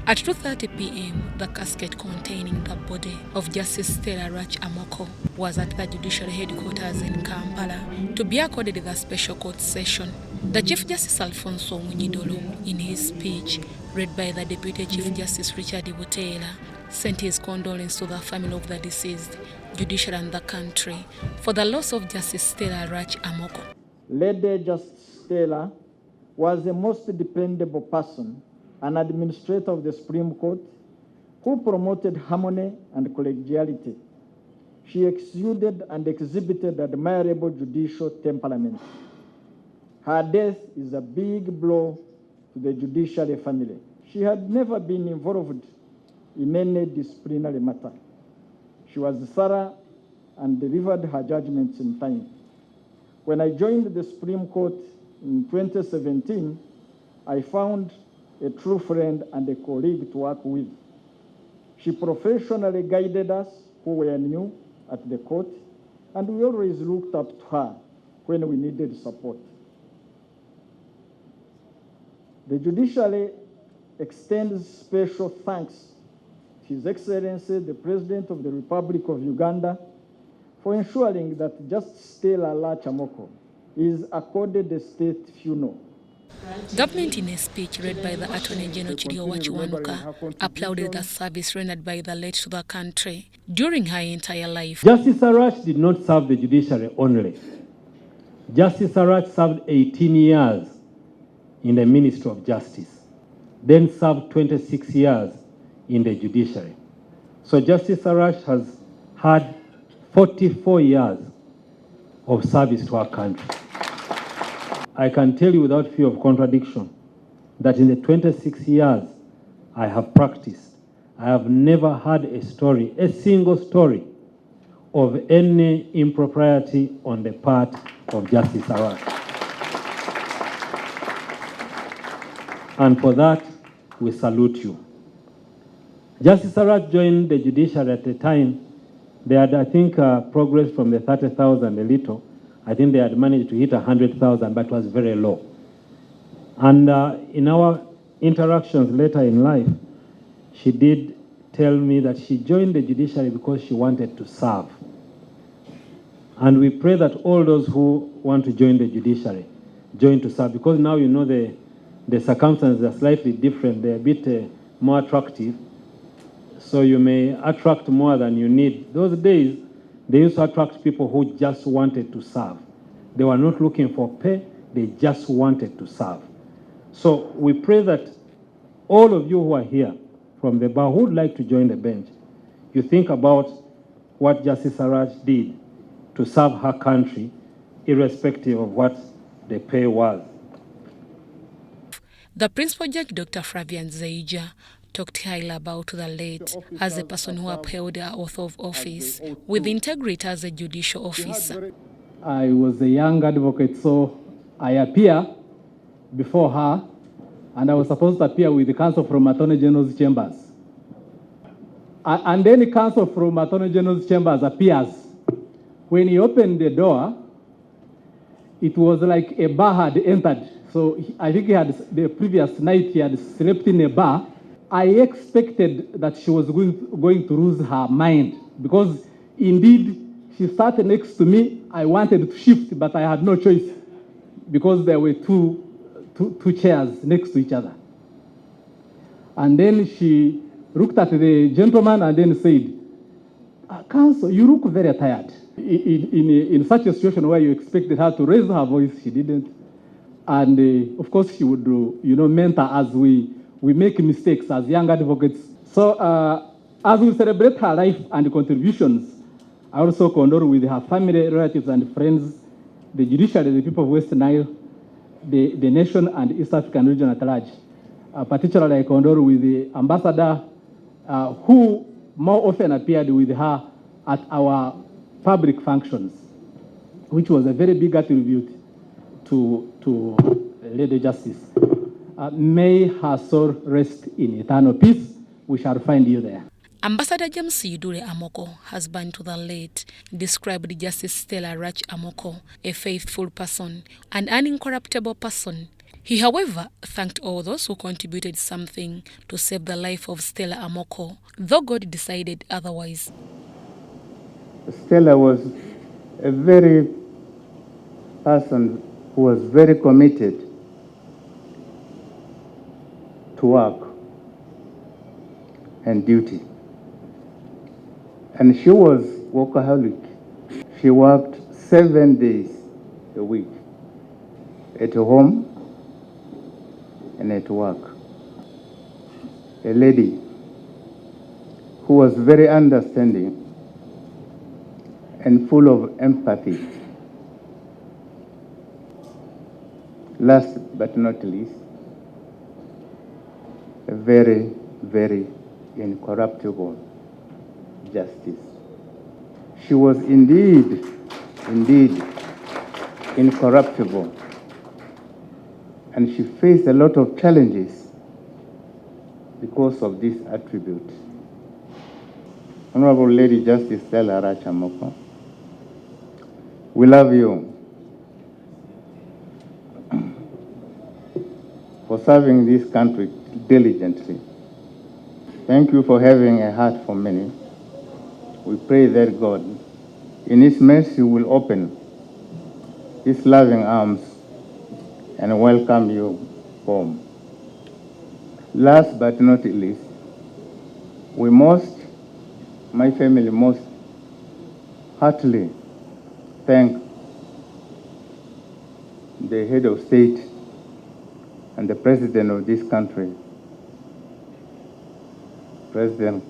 At 2:30 p.m., the casket containing the body of Justice Stella Amoko was at the Judiciary headquarters in Kampala to be accorded the special court session. The Chief Justice Alfonso Munyidolo, in his speech, read by the Deputy Chief Justice Richard Butera, sent his condolence to the family of the deceased, judiciary and the country for the loss of Justice Stella Amoko. Lady Justice Stella was the most dependable person, an administrator of the Supreme Court who promoted harmony and collegiality. She exuded and exhibited admirable judicial temperament. Her death is a big blow to the judiciary family. She had never been involved in any disciplinary matter. She was thorough and delivered her judgments in time. When I joined the Supreme Court in 2017, I found a true friend and a colleague to work with. She professionally guided us who were new at the court, and we always looked up to her when we needed support. The judiciary extends special thanks to His Excellency, the President of the Republic of Uganda, for ensuring that Justice Stella Amoko is accorded a state funeral. Government, in a speech read by the Attorney General Chidiowa Chiwanuka, applauded the service rendered by the late to the country during her entire life. Justice Arash did not serve the judiciary only. Justice Arash served 18 years in the Ministry of Justice, then served 26 years in the judiciary. So Justice Arash has had 44 years of service to our country. I can tell you without fear of contradiction that in the 26 years I have practiced, I have never had a story, a single story, of any impropriety on the part of Justice Arash. And for that, we salute you. Justice Arash joined the judiciary at the time. They had, I think, progress from the 30,000 a little. I think they had managed to hit 100,000, but it was very low. And in our interactions later in life, she did tell me that she joined the judiciary because she wanted to serve. And we pray that all those who want to join the judiciary join to serve, because now you know the circumstances are slightly different. They're a bit more attractive. So you may attract more than you need. Those days, they used to attract people who just wanted to serve. They were not looking for pay, they just wanted to serve. So we pray that all of you who are here from the bar who would like to join the bench, you think about what Justice Arash did to serve her country, irrespective of what the pay was. The Principal Judge, Dr. Flavian Zeija, talked highly about the late as a person who upheld her oath of office with integrity as a judicial officer. I was a young advocate, so I appear before her, and I was supposed to appear with the counsel from Attorney General's chambers. And then the counsel from Attorney General's chambers appears. When he opened the door, it was like a bar had entered. So I think the previous night he had slept in a bar. I expected that she was going to lose her mind, because indeed she sat next to me. I wanted to shift, but I had no choice because there were two chairs next to each other. And then she looked at the gentleman and then said, "Counsel, you look very tired." In such a situation where you expected her to raise her voice, she didn't. And of course, she would, mentor as we make mistakes as young advocates. So as we celebrate her life and contributions, I also condole with her family, relatives, and friends, the judiciary, the people of West Nile, the nation, and East African region at large. Particularly, I condole with the ambassador who more often appeared with her at our public functions, which was a very big attribute to Lady Justice. May her soul rest in eternal peace. We shall find you there. Ambassador James Yudure Amoko, husband to the late, described Justice Stella Amoko, a faithful person and an incorruptible person. He, however, thanked all those who contributed something to save the life of Stella Amoko, though God decided otherwise. Stella was a very person who was very committed to work and duty. And she was workaholic. She worked 7 days a week at home and at work. A lady who was very understanding and full of empathy. Last but not least, a very, very incorruptible justice. She was indeed incorruptible, and she faced a lot of challenges because of this attribute. Honorable Lady Justice Stella Amoko, we love you for serving this country diligently. Thank you for having a heart for many. We pray that God, in His mercy, will open His loving arms and welcome you home. Last but not least, my family most heartily thank the head of state and the president of this country, President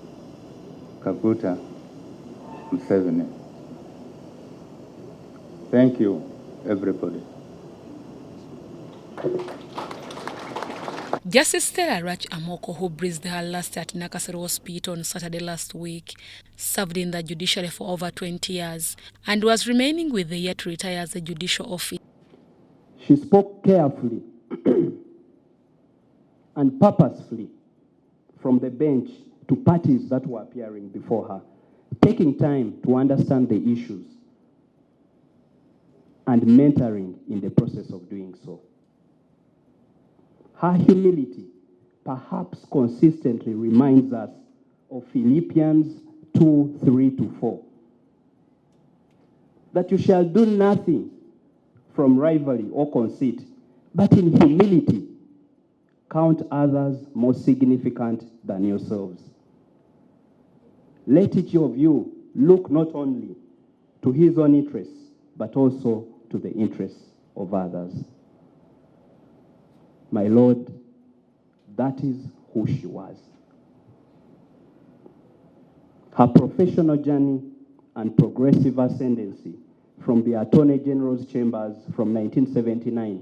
Kaguta Museveni. Thank you, everybody. Justice Stella Amoko, who breathed her last at Nakasero Hospital on Saturday last week, served in the judiciary for over 20 years and was remaining with the yet to retire as a judicial officer. She spoke carefully and purposefully from the bench to parties that were appearing before her, taking time to understand the issues and mentoring in the process of doing so. Her humility perhaps consistently reminds us of Philippians 2:3-4, that you shall do nothing from rivalry or conceit, but in humility count others more significant than yourselves. Let each of you look not only to his own interests, but also to the interests of others. My Lord, that is who she was. Her professional journey and progressive ascendancy from the Attorney General's chambers from 1979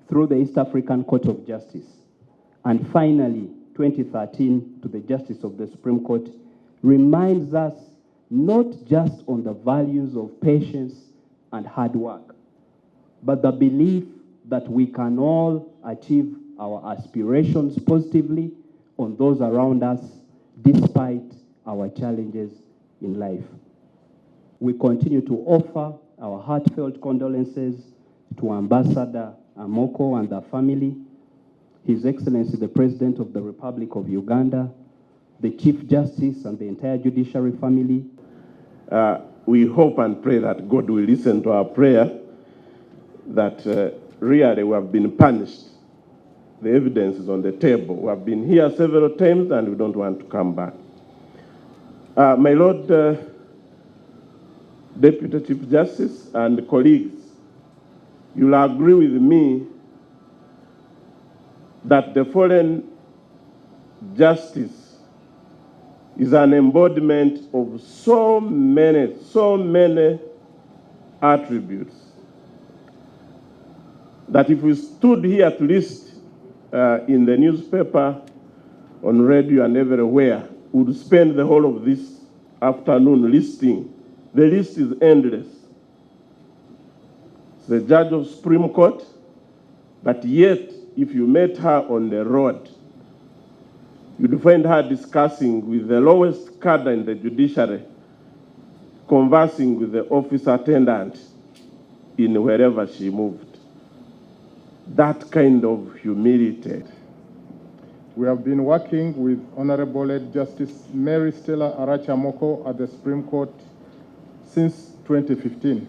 through the East African Court of Justice, and finally 2013 to the Justice of the Supreme Court, reminds us not just on the values of patience and hard work, but the belief that we can all achieve our aspirations positively on those around us despite our challenges in life. We continue to offer our heartfelt condolences to Ambassador Amoko and the family, His Excellency the President of the Republic of Uganda, the Chief Justice and the entire Judiciary family. We hope and pray that God will listen to our prayer, that really we have been punished. The evidence is on the table. We have been here several times and we don't want to come back. My Lord, Deputy Chief Justice and colleagues, you'll agree with me that the foreign justice is an embodiment of so many attributes that if we stood here to list in the newspaper, on radio and everywhere, we would spend the whole of this afternoon listing. The list is endless. She's a judge of Supreme Court, but yet, if you met her on the road, you'd find her discussing with the lowest cadre in the judiciary, conversing with the office attendant in wherever she moved. that kind of humility. We have been working with Honorable Justice Stella Amoko at the Supreme Court since 2015.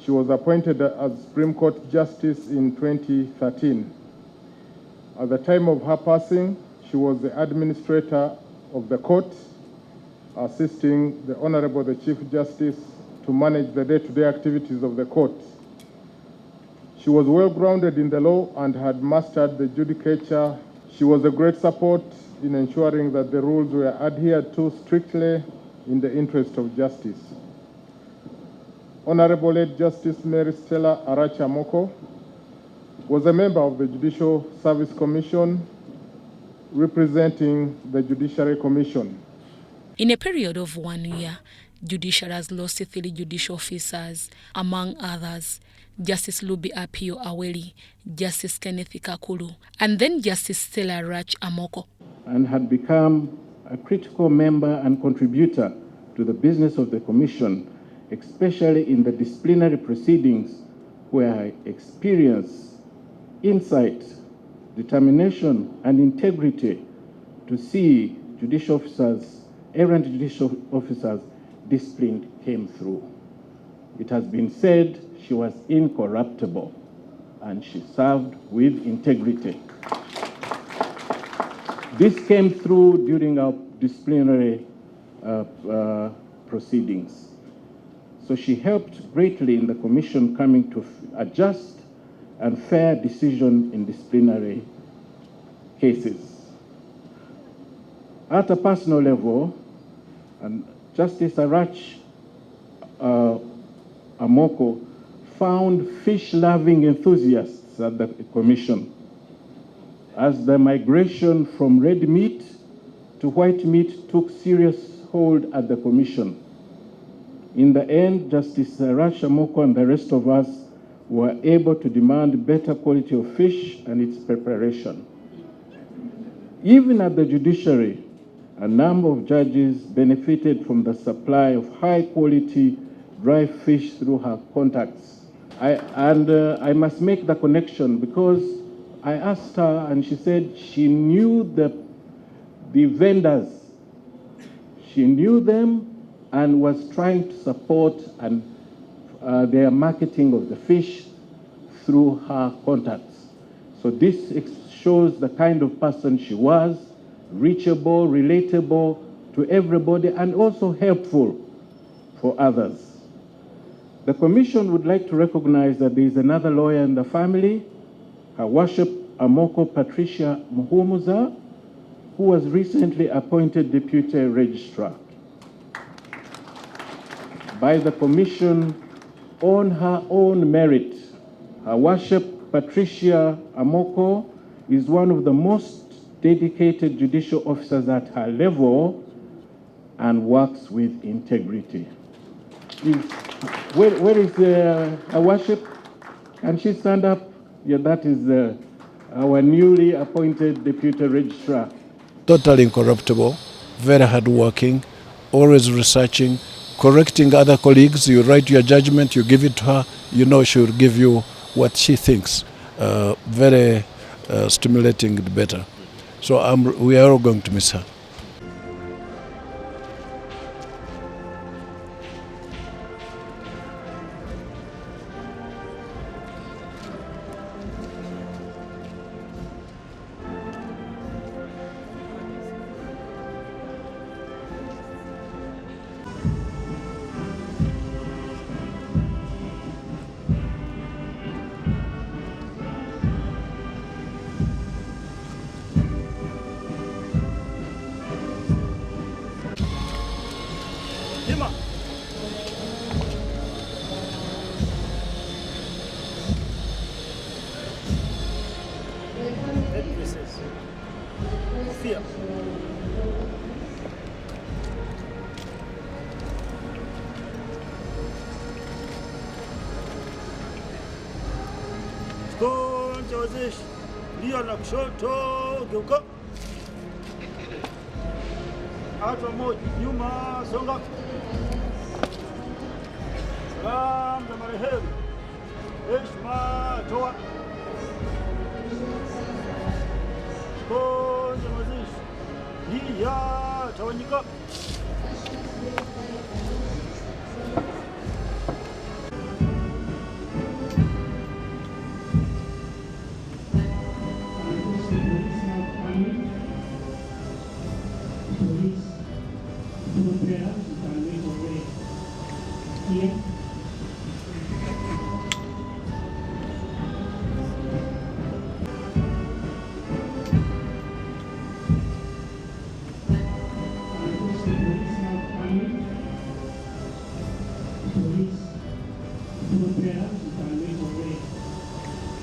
She was appointed as Supreme Court Justice in 2013. At the time of her passing, she was the administrator of the court, assisting the Honorable the Chief Justice to manage the day-to-day activities of the court. She was well-grounded in the law and had mastered the judicature. She was a great support in ensuring that the rules were adhered to strictly in the interest of justice. Honorable Justice Stella Amoko was a member of the Judicial Service Commission representing the Judiciary Commission. In a period of 1 year, Judiciary has lost 3 judicial officers, among others, Justice Lubi Apio Aweli, Justice Kenneth Kakulu, and then Justice Stella Amoko. And had become a critical member and contributor to the business of the Commission, especially in the disciplinary proceedings where her experience, insight, determination, and integrity to see judicial officers, errant judicial officers, disciplined came through. It has been said she was incorruptible and she served with integrity. This came through during our disciplinary proceedings. So she helped greatly in the Commission coming to a just and fair decision in disciplinary cases. At a personal level, and Justice Amoko found fish-loving enthusiasts at the Commission. As the migration from red meat to white meat took serious hold at the Commission, in the end, Justice Amoko and the rest of us were able to demand better quality of fish and its preparation. Even at the Judiciary, a number of judges benefited from the supply of high-quality dry fish through her contacts. I must make the connection because I asked her and she said she knew the vendors. She knew them and was trying to support and their marketing of the fish through her contacts. So this shows the kind of person she was, reachable, relatable to everybody, and also helpful for others. The Commission would like to recognize that there is another lawyer in the family, Her Worship Amoko Patricia Muhumuza, who was recently appointed Deputy Registrar by the Commission on her own merit. Her Worship Patricia Amoko is one of the most dedicated judicial officers at her level and works with integrity. Where is Her Worship? Can she stand up? Yeah, that is our newly appointed Deputy Registrar. Totally incorruptible, very hardworking, always researching, correcting other colleagues. You write your judgment, you give it to her, you know she will give you what she thinks. Very stimulating debater. So we are all going to miss her. Ndio na kushoto, geuka. Hatua moja, nyuma, songa. Salamu za marehemu. Heshima, toa. tawanyika. Police,